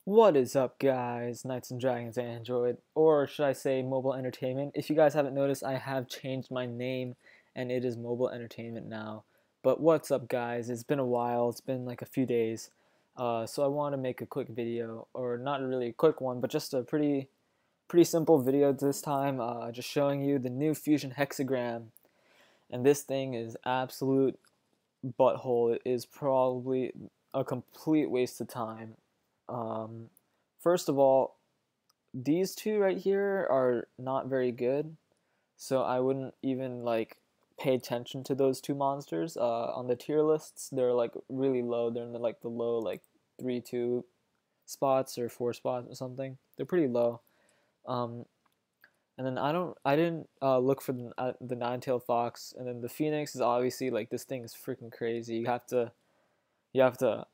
What is up, guys? Knights and Dragons Android, or should I say Mobile Entertainment. If you guys haven't noticed, I have changed my name and it is Mobile Entertainment now. But what's up, guys? It's been a while. It's been like a few days. So I want to make a quick video, or not really a quick one, but just a pretty simple video this time. Just showing you the new Fusion hexagram, and this thing is absolute butthole. It is probably a complete waste of time. Um, First of all, these two right here are not very good, so I wouldn't even like pay attention to those two monsters. On the tier lists, they're like really low. They're in the low like 3-2 spots or 4 spots or something. They're pretty low. Um, and then I didn't look for the nine-tailed fox, and then the phoenix is obviously like this thing is freaking crazy. You have to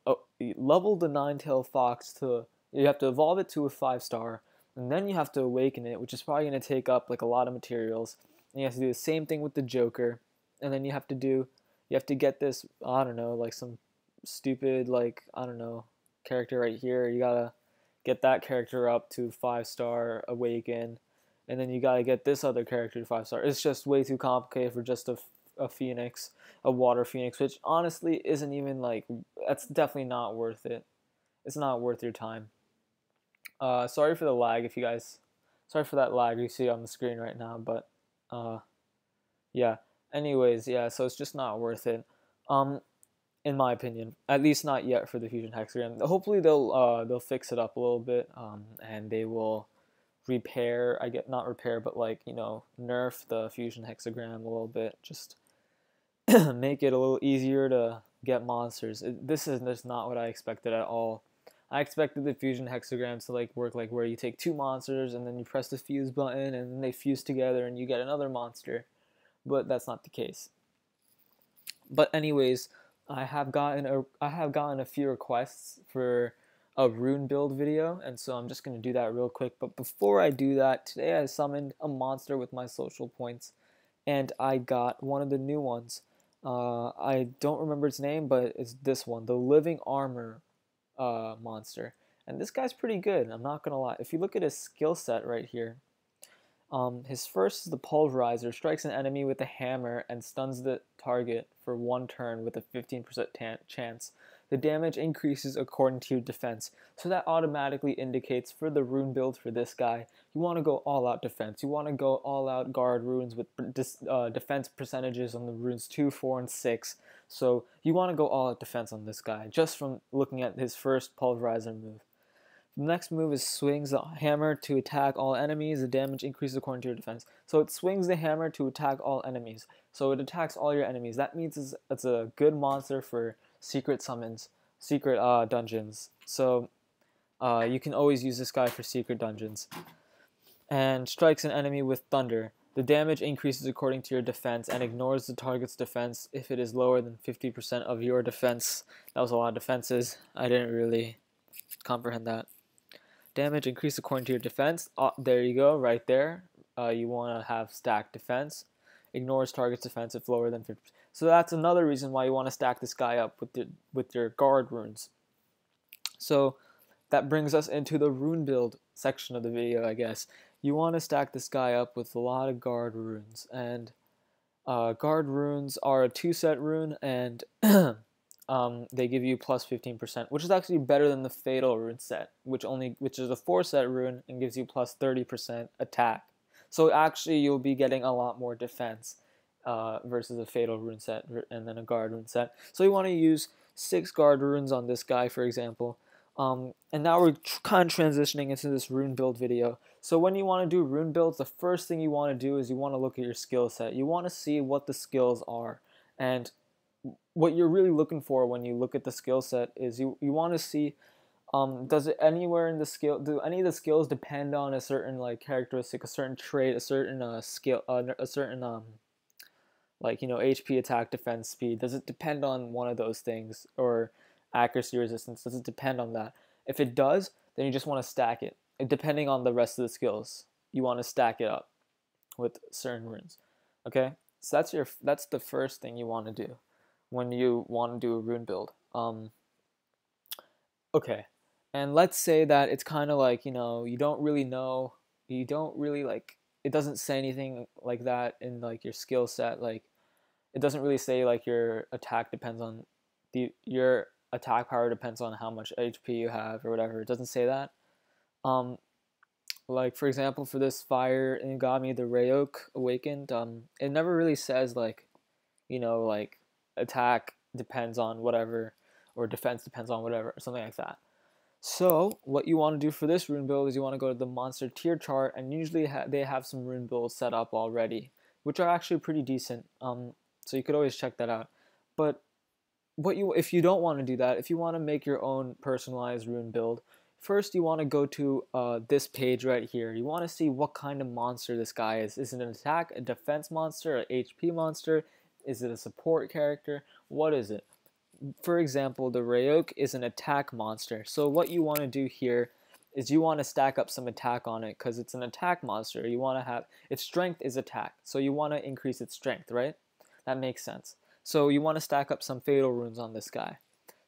level the nine-tailed fox to you have to evolve it to a 5-star, and then you have to awaken it, which is probably going to take up like a lot of materials. And you have to do the same thing with the Joker, and then you have to get this, I don't know, like some stupid like I don't know character right here. You gotta get that character up to 5-star awaken, and then you gotta get this other character to 5-star. It's just way too complicated for just a phoenix, a water phoenix, which honestly isn't even like, that's definitely not worth it. It's not worth your time. Sorry for the lag, if you guys, sorry for that lag you see on the screen right now, but uh, yeah. Anyways, yeah, so it's just not worth it. Um, in my opinion, at least not yet for the Fusion Hexagram. Hopefully they'll fix it up a little bit, and they will repair. I get not repair, but like nerf the Fusion Hexagram a little bit. Just make it a little easier to get monsters. This is just not what I expected at all. I expected the fusion hexagrams to like work like where you take two monsters and then you press the fuse button and then they fuse together and you get another monster. But that's not the case. But anyways, I have gotten a few requests for a rune build video, and so I'm just gonna do that real quick. But before I do that, today I summoned a monster with my social points, and I got one of the new ones. I don't remember its name, but it's this one, the Living Armor monster. And this guy's pretty good, I'm not gonna lie. If you look at his skill set right here, his first is the Pulverizer, strikes an enemy with a hammer and stuns the target for 1 turn with a 15% chance. The damage increases according to your defense, so that automatically indicates for the rune build for this guy, you want to go all out defense. You want to go all out guard runes with defense percentages on the runes 2, 4, and 6. So you want to go all out defense on this guy, just from looking at his first Pulverizer move. The next move is swings the hammer to attack all enemies. The damage increases according to your defense. So it swings the hammer to attack all enemies. So it attacks all your enemies. That means it's a good monster for secret summons, secret dungeons. So you can always use this guy for secret dungeons. And strikes an enemy with thunder. The damage increases according to your defense and ignores the target's defense if it is lower than 50% of your defense. That was a lot of defenses. I didn't really comprehend that. Damage increase according to your defense. There you go, right there. You want to have stacked defense. Ignores target's defense if lower than 50%. So that's another reason why you want to stack this guy up with your guard runes. So that brings us into the rune build section of the video, I guess. You want to stack this guy up with a lot of guard runes, and guard runes are a 2-set rune, and they give you plus 15%, which is actually better than the Fatal Rune set, which is a 4-set rune and gives you plus 30% attack. So actually, you'll be getting a lot more defense versus a Fatal Rune set and then a Guard Rune set. So you want to use 6 Guard Runes on this guy, for example. And now we're kind of transitioning into this rune build video. So when you want to do rune builds, the first thing you want to do is you want to look at your skill set. You want to see what the skills are, and what you're really looking for when you look at the skill set is you want to see, does it anywhere in the skill, do any of the skills depend on a certain like characteristic, a certain trait, a certain skill, a certain like HP, attack, defense, speed? Does it depend on one of those things, or accuracy, resistance? Does it depend on that? If it does, then you just want to stack it. And depending on the rest of the skills, you want to stack it up with certain runes. Okay, so that's the first thing you want to do when you want to do a rune build. Okay, And let's say that it's kind of like, you don't really know, you don't really like, it doesn't say anything like that in like your skill set. Like it doesn't really say like your attack depends on your attack power depends on how much HP you have or whatever. It doesn't say that. Um, like for example, for this fire Ingami, the Rayok Awakened, it never really says like, like attack depends on whatever or defense depends on whatever or something like that. So what you want to do for this rune build is you want to go to the monster tier chart, and usually they have some rune builds set up already, which are actually pretty decent. So you could always check that out. But if you don't want to do that, if you want to make your own personalized rune build, first you want to go to this page right here. You want to see what kind of monster this guy is. Is it an attack, a defense monster, an HP monster? Is it a support character? What is it? For example, the Rayok is an attack monster. So what you want to do here is you want to stack up some attack on it because it's an attack monster. You want to have its strength is attack. So you want to increase its strength, right? That makes sense. So you want to stack up some fatal runes on this guy.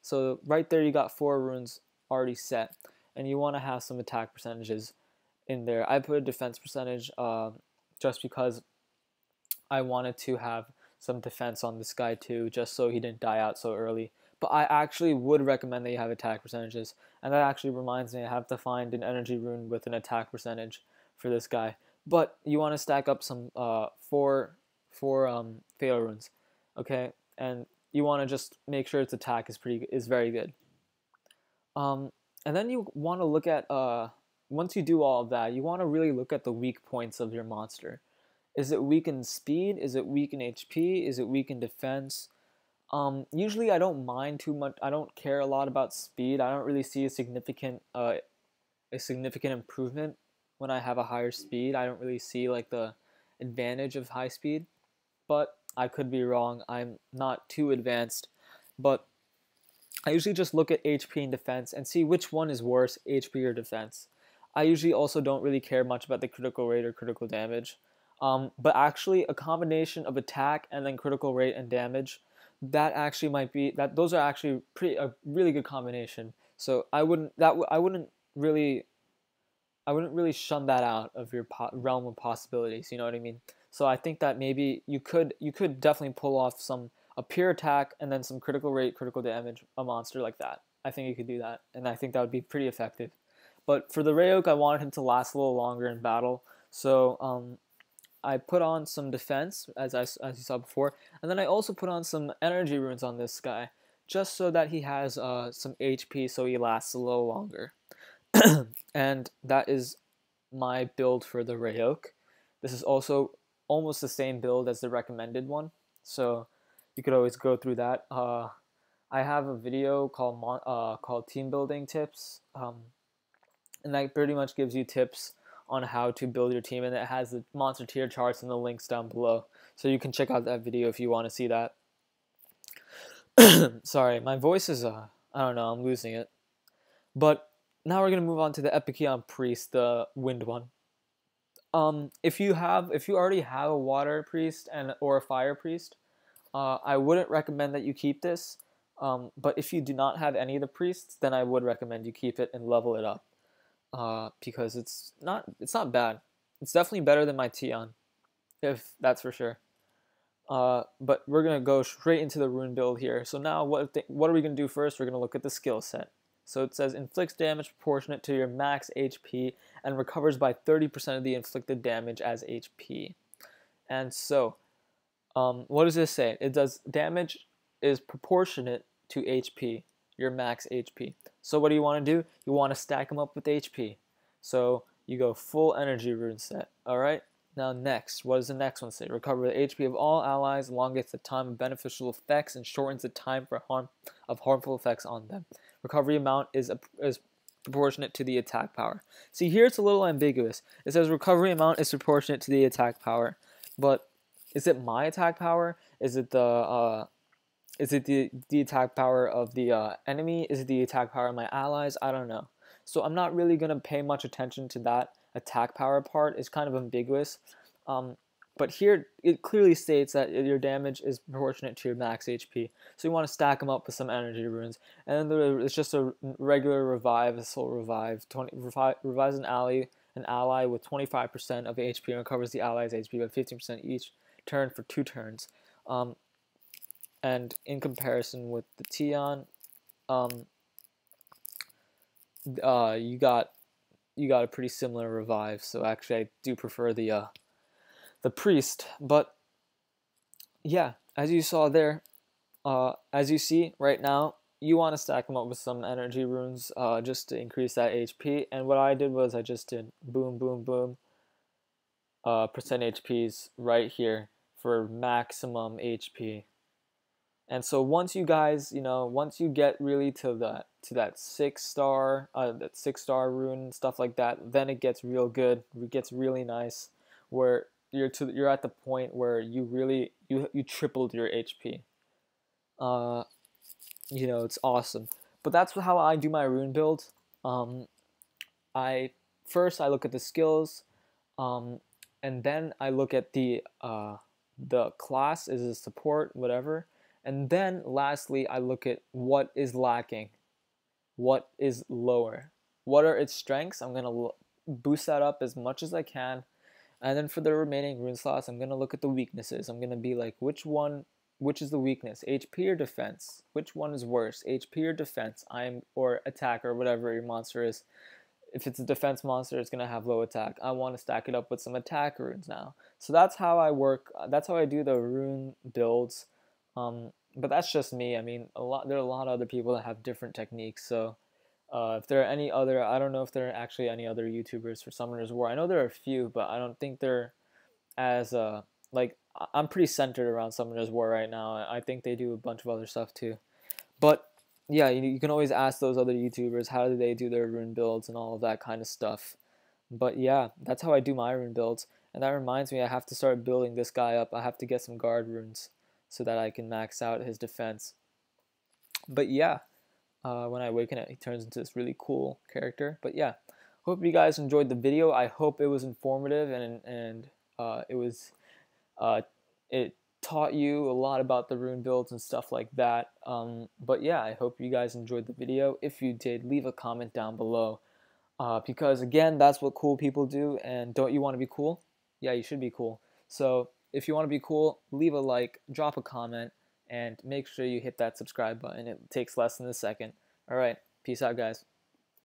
So right there you got 4 runes already set, and you want to have some attack percentages in there. I put a defense percentage just because I wanted to have some defense on this guy too, just so he didn't die out so early. But I actually would recommend that you have attack percentages, and that actually reminds me I have to find an energy rune with an attack percentage for this guy. But you want to stack up some four fatal runes, okay, and you want to just make sure its attack is very good. And then you want to look at once you do all of that, you want to really look at the weak points of your monster. Is it weak in speed? Is it weak in HP? Is it weak in defense? Usually I don't mind too much. I don't care a lot about speed. I don't really see a significant improvement when I have a higher speed. I don't really see like the advantage of high speed, but I could be wrong. I'm not too advanced, but I usually just look at HP and defense and see which one is worse, HP or defense. I usually also don't really care much about the critical rate or critical damage. But actually a combination of attack and then critical rate and damage, that actually might be those are actually a really good combination. So I wouldn't really shun that out of your realm of possibilities. You know what I mean? So I think that maybe you could definitely pull off a pure attack and then some critical rate, critical damage, a monster like that. I think you could do that, and I think that would be pretty effective. But for the Rayok, I wanted him to last a little longer in battle, so I put on some defense, as you saw before, and then I also put on some energy runes on this guy, just so that he has some HP, so he lasts a little longer. And that is my build for the Rayok. This is also almost the same build as the recommended one, so you could always go through that. I have a video called Team Building Tips, and that pretty much gives you tips on how to build your team, and it has the monster tier charts and the links down below, so you can check out that video if you want to see that. Sorry, my voice is I don't know, I'm losing it. But now we're gonna move on to the Epikeon Priest, the wind one. If you already have a water priest or a fire priest, I wouldn't recommend that you keep this. But if you do not have any of the priests, then I would recommend you keep it and level it up. Because it's not bad. It's definitely better than my Tion, if that's for sure. But we're gonna go straight into the rune build here. So now what are we gonna do first? We're gonna look at the skill set. So it says inflicts damage proportionate to your max HP and recovers by 30% of the inflicted damage as HP. And so, what does this say? It does damage is proportionate to HP, your max HP. So what do you want to do? You want to stack them up with HP. So you go full energy rune set. Alright? Now next, what does the next one say? Recover the HP of all allies, elongates the time of beneficial effects, and shortens the time of harmful effects on them. Recovery amount is proportionate to the attack power. See, here it's a little ambiguous. It says recovery amount is proportionate to the attack power. But is it my attack power? Is it the attack power of the enemy? Is it the attack power of my allies? I don't know. So I'm not really going to pay much attention to that attack power part. It's kind of ambiguous. But here it clearly states that your damage is proportionate to your max HP. So you want to stack them up with some energy runes. And then it's just a regular revive, a soul revive. Revives an ally with 25% of HP and recovers the ally's HP by 15% each turn for 2 turns. And in comparison with the Tion, you got a pretty similar revive. So actually, I do prefer the priest. But yeah, as you saw there, as you see right now, you want to stack them up with some energy runes just to increase that HP. And what I did was I just did boom, boom, boom, percent HPs right here for maximum HP. And so once you guys, once you get really to that 6-star, that 6-star rune and stuff like that, then it gets real good. It gets really nice, where you're at the point where you really you tripled your HP. It's awesome. But that's how I do my rune build. I look at the skills, and then I look at the class, is a support, whatever. And then lastly, I look at what is lacking, what is lower, what are its strengths. I'm going to boost that up as much as I can. And then for the remaining rune slots, I'm going to look at the weaknesses. I'm going to be like, which is the weakness, HP or defense? Which one is worse, HP or defense? Or attack, or whatever your monster is. If it's a defense monster, it's going to have low attack. I want to stack it up with some attack runes now. So that's how I work. That's how I do the rune builds. But that's just me. I mean, there are a lot of other people that have different techniques. So if there are any other, I don't know if there are actually any other YouTubers for Summoner's War. I know there are a few, but I don't think they're as like, I'm pretty centered around Summoner's War right now. I think they do a bunch of other stuff too. But yeah, you can always ask those other YouTubers how do they do their rune builds and all of that kind of stuff. But yeah, that's how I do my rune builds. And that reminds me, I have to start building this guy up. I have to get some guard runes so that I can max out his defense. But yeah, when I awaken it, he turns into this really cool character. But yeah, hope you guys enjoyed the video. I hope it was informative and it taught you a lot about the rune builds and stuff like that. But yeah, I hope you guys enjoyed the video. If you did, leave a comment down below. Because again, that's what cool people do. And don't you want to be cool? Yeah, you should be cool. So if you want to be cool, leave a like, drop a comment, and make sure you hit that subscribe button. It takes less than a second. All right, peace out, guys.